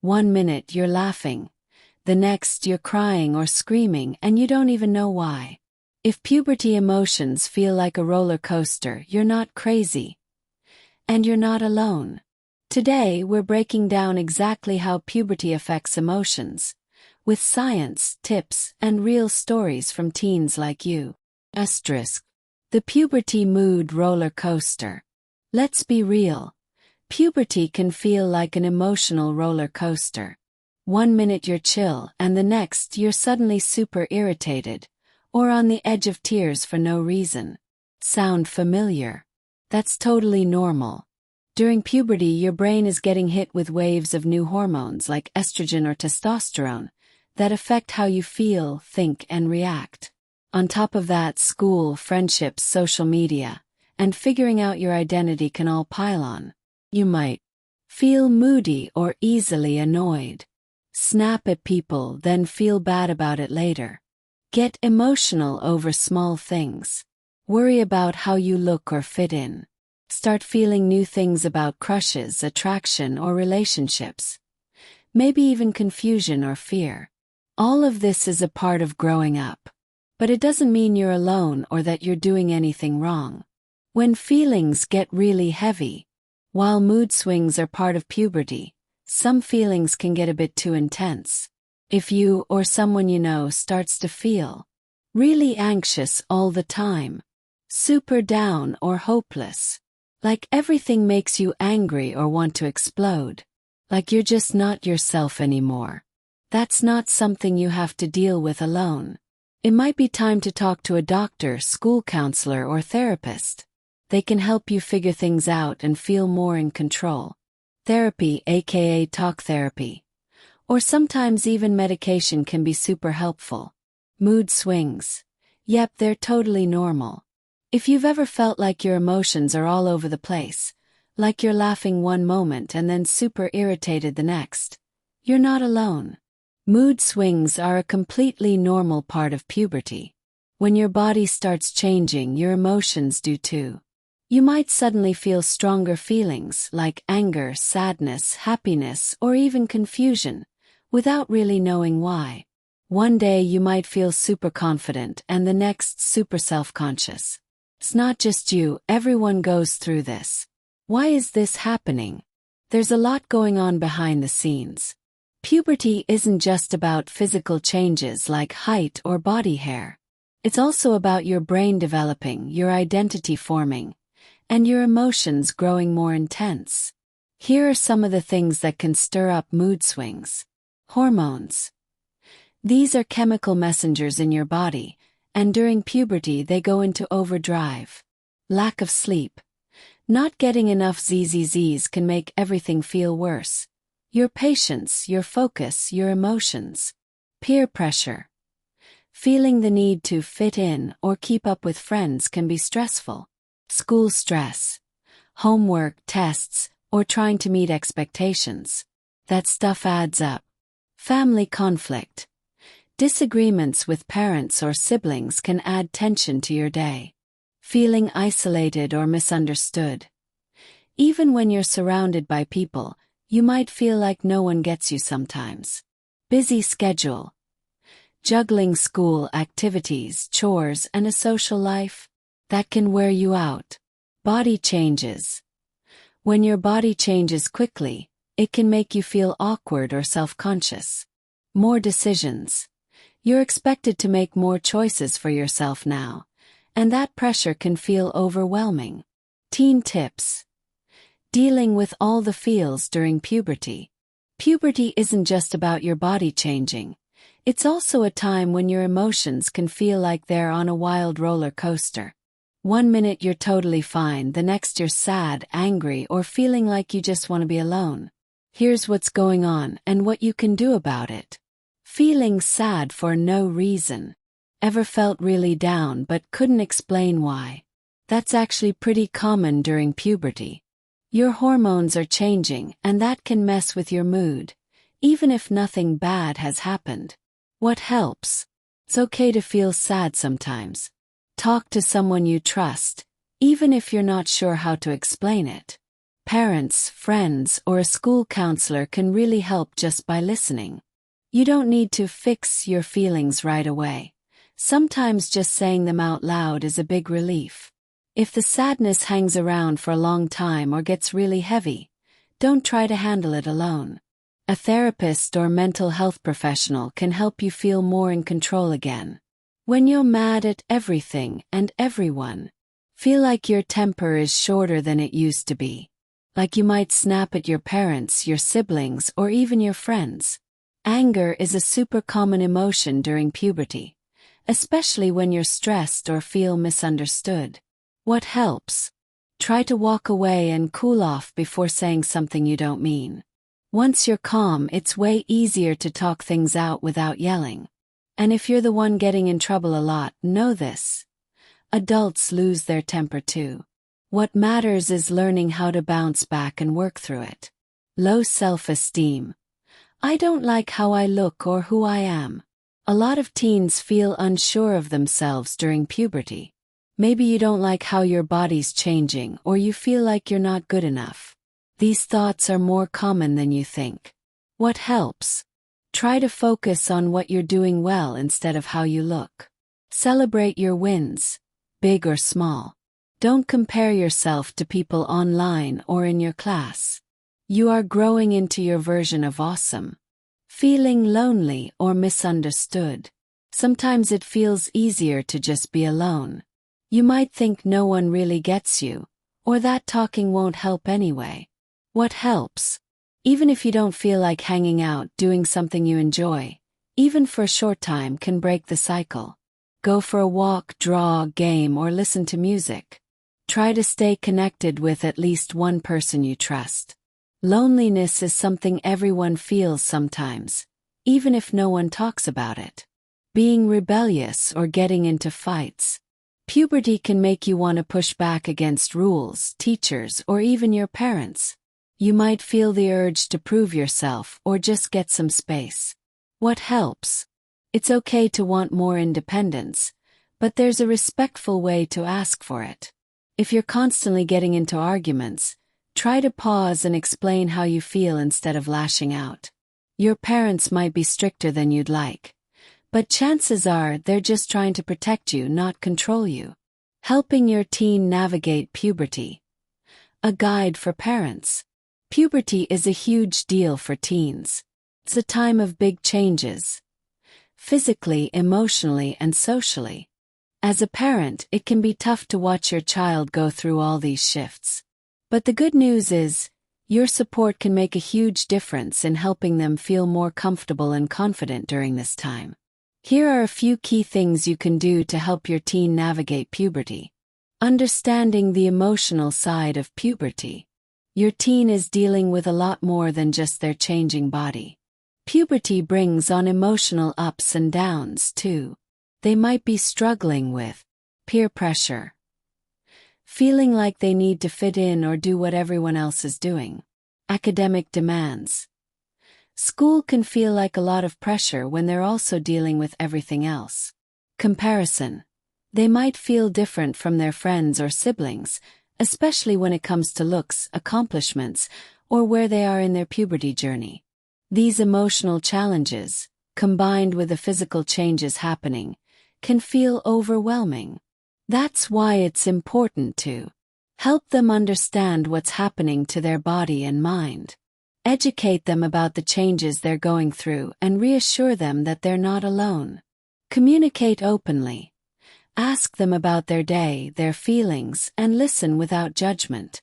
One minute you're laughing, the next you're crying or screaming and you don't even know why. If puberty emotions feel like a roller coaster, you're not crazy. And you're not alone. Today we're breaking down exactly how puberty affects emotions, with science, tips, and real stories from teens like you. Asterisk. The puberty mood roller coaster. Let's be real. Puberty can feel like an emotional roller coaster. One minute you're chill and the next you're suddenly super irritated, or on the edge of tears for no reason. Sound familiar? That's totally normal. During puberty, your brain is getting hit with waves of new hormones like estrogen or testosterone that affect how you feel, think, and react. On top of that, school, friendships, social media, and figuring out your identity can all pile on. You might feel moody or easily annoyed. Snap at people, then feel bad about it later. Get emotional over small things. Worry about how you look or fit in. Start feeling new things about crushes, attraction, or relationships. Maybe even confusion or fear. All of this is a part of growing up. But it doesn't mean you're alone or that you're doing anything wrong. When feelings get really heavy, while mood swings are part of puberty, some feelings can get a bit too intense. If you or someone you know starts to feel really anxious all the time, super down or hopeless, like everything makes you angry or want to explode, like you're just not yourself anymore, that's not something you have to deal with alone. It might be time to talk to a doctor, school counselor, or therapist. They can help you figure things out and feel more in control. Therapy, aka talk therapy, or sometimes even medication, can be super helpful. Mood swings. Yep, they're totally normal. If you've ever felt like your emotions are all over the place, like you're laughing one moment and then super irritated the next, you're not alone. Mood swings are a completely normal part of puberty. When your body starts changing, your emotions do too. You might suddenly feel stronger feelings like anger, sadness, happiness, or even confusion, without really knowing why. One day you might feel super confident and the next super self-conscious. It's not just you, everyone goes through this. Why is this happening? There's a lot going on behind the scenes. Puberty isn't just about physical changes like height or body hair. It's also about your brain developing, your identity forming, and your emotions growing more intense. Here are some of the things that can stir up mood swings. Hormones. These are chemical messengers in your body, and during puberty they go into overdrive. Lack of sleep. Not getting enough ZZZs can make everything feel worse. Your patience, your focus, your emotions. Peer pressure. Feeling the need to fit in or keep up with friends can be stressful. School stress. Homework, tests, or trying to meet expectations. That stuff adds up. Family conflict. Disagreements with parents or siblings can add tension to your day. Feeling isolated or misunderstood. Even when you're surrounded by people, you might feel like no one gets you sometimes. Busy schedule. Juggling school activities, chores, and a social life, that can wear you out. Body changes. When your body changes quickly, it can make you feel awkward or self-conscious. More decisions. You're expected to make more choices for yourself now, and that pressure can feel overwhelming. Teen tips. Dealing with all the feels during puberty. Puberty isn't just about your body changing. It's also a time when your emotions can feel like they're on a wild roller coaster. One minute you're totally fine, the next you're sad, angry, or feeling like you just want to be alone. Here's what's going on and what you can do about it. Feeling sad for no reason. Ever felt really down but couldn't explain why? That's actually pretty common during puberty. Your hormones are changing and that can mess with your mood, even if nothing bad has happened. What helps? It's okay to feel sad sometimes. Talk to someone you trust, even if you're not sure how to explain it. Parents, friends, or a school counselor can really help just by listening. You don't need to fix your feelings right away. Sometimes just saying them out loud is a big relief. If the sadness hangs around for a long time or gets really heavy, don't try to handle it alone. A therapist or mental health professional can help you feel more in control again. When you're mad at everything and everyone, feel like your temper is shorter than it used to be. Like you might snap at your parents, your siblings, or even your friends. Anger is a super common emotion during puberty, especially when you're stressed or feel misunderstood. What helps? Try to walk away and cool off before saying something you don't mean. Once you're calm, it's way easier to talk things out without yelling. And if you're the one getting in trouble a lot, know this. Adults lose their temper too. What matters is learning how to bounce back and work through it. Low self-esteem. I don't like how I look or who I am. A lot of teens feel unsure of themselves during puberty. Maybe you don't like how your body's changing or you feel like you're not good enough. These thoughts are more common than you think. What helps? Try to focus on what you're doing well instead of how you look. Celebrate your wins, big or small. Don't compare yourself to people online or in your class. You are growing into your version of awesome. Feeling lonely or misunderstood. Sometimes it feels easier to just be alone. You might think no one really gets you, or that talking won't help anyway. What helps? Even if you don't feel like hanging out, doing something you enjoy, even for a short time, can break the cycle. Go for a walk, draw, game, or listen to music. Try to stay connected with at least one person you trust. Loneliness is something everyone feels sometimes, even if no one talks about it. Being rebellious or getting into fights. Puberty can make you want to push back against rules, teachers, or even your parents. You might feel the urge to prove yourself or just get some space. What helps? It's okay to want more independence, but there's a respectful way to ask for it. If you're constantly getting into arguments, try to pause and explain how you feel instead of lashing out. Your parents might be stricter than you'd like, but chances are they're just trying to protect you, not control you. Helping your teen navigate puberty. A guide for parents. Puberty is a huge deal for teens. It's a time of big changes. Physically, emotionally, and socially. As a parent, it can be tough to watch your child go through all these shifts. But the good news is, your support can make a huge difference in helping them feel more comfortable and confident during this time. Here are a few key things you can do to help your teen navigate puberty. Understanding the emotional side of puberty. Your teen is dealing with a lot more than just their changing body. Puberty brings on emotional ups and downs too. They might be struggling with peer pressure, feeling like they need to fit in or do what everyone else is doing. Academic demands. School can feel like a lot of pressure when they're also dealing with everything else. Comparison. They might feel different from their friends or siblings, especially when it comes to looks, accomplishments, or where they are in their puberty journey. These emotional challenges, combined with the physical changes happening, can feel overwhelming. That's why it's important to help them understand what's happening to their body and mind. Educate them about the changes they're going through and reassure them that they're not alone. Communicate openly. Ask them about their day, their feelings, and listen without judgment.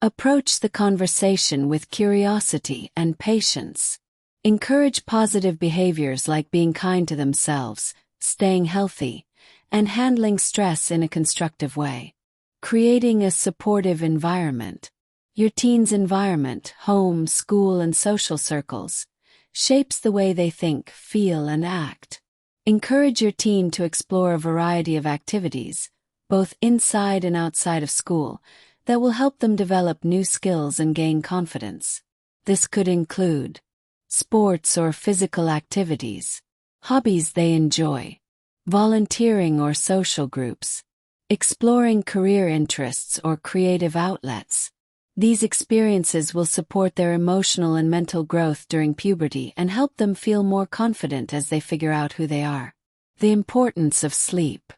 Approach the conversation with curiosity and patience. Encourage positive behaviors like being kind to themselves, staying healthy, and handling stress in a constructive way. Creating a supportive environment. Your teen's environment, home, school, and social circles, shapes the way they think, feel, and act. Encourage your teen to explore a variety of activities, both inside and outside of school, that will help them develop new skills and gain confidence. This could include sports or physical activities, hobbies they enjoy, volunteering or social groups, exploring career interests or creative outlets. These experiences will support their emotional and mental growth during puberty and help them feel more confident as they figure out who they are. The importance of sleep.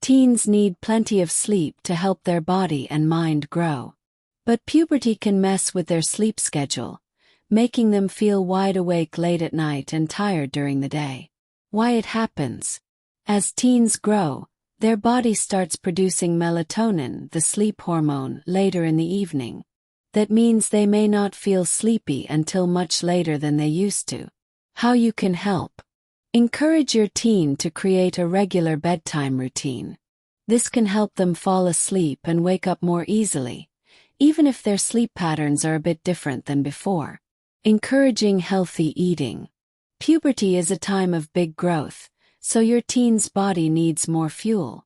Teens need plenty of sleep to help their body and mind grow. But puberty can mess with their sleep schedule, making them feel wide awake late at night and tired during the day. Why it happens? As teens grow, their body starts producing melatonin, the sleep hormone, later in the evening. That means they may not feel sleepy until much later than they used to. How you can help. Encourage your teen to create a regular bedtime routine. This can help them fall asleep and wake up more easily, even if their sleep patterns are a bit different than before. Encouraging healthy eating. Puberty is a time of big growth, so your teen's body needs more fuel.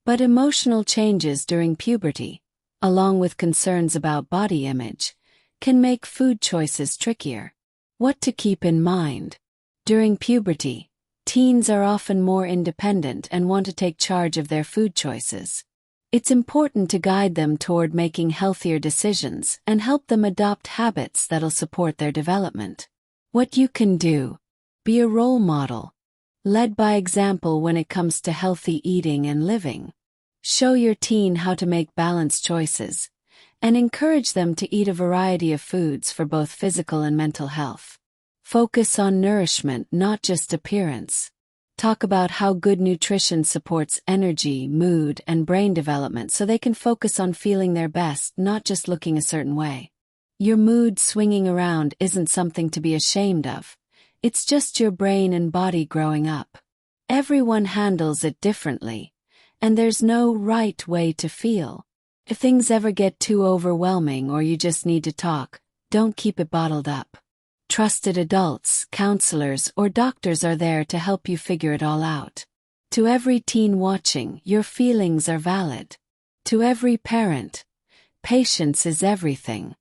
But emotional changes during puberty, along with concerns about body image, can make food choices trickier. What to keep in mind. During puberty, teens are often more independent and want to take charge of their food choices. It's important to guide them toward making healthier decisions and help them adopt habits that'll support their development. What you can do. Be a role model. Lead by example when it comes to healthy eating and living. Show your teen how to make balanced choices, and encourage them to eat a variety of foods for both physical and mental health. Focus on nourishment, not just appearance. Talk about how good nutrition supports energy, mood, and brain development so they can focus on feeling their best, not just looking a certain way. Your mood swinging around isn't something to be ashamed of. It's just your brain and body growing up. Everyone handles it differently, and there's no right way to feel. If things ever get too overwhelming or you just need to talk, don't keep it bottled up. Trusted adults, counselors, or doctors are there to help you figure it all out. To every teen watching, your feelings are valid. To every parent, patience is everything.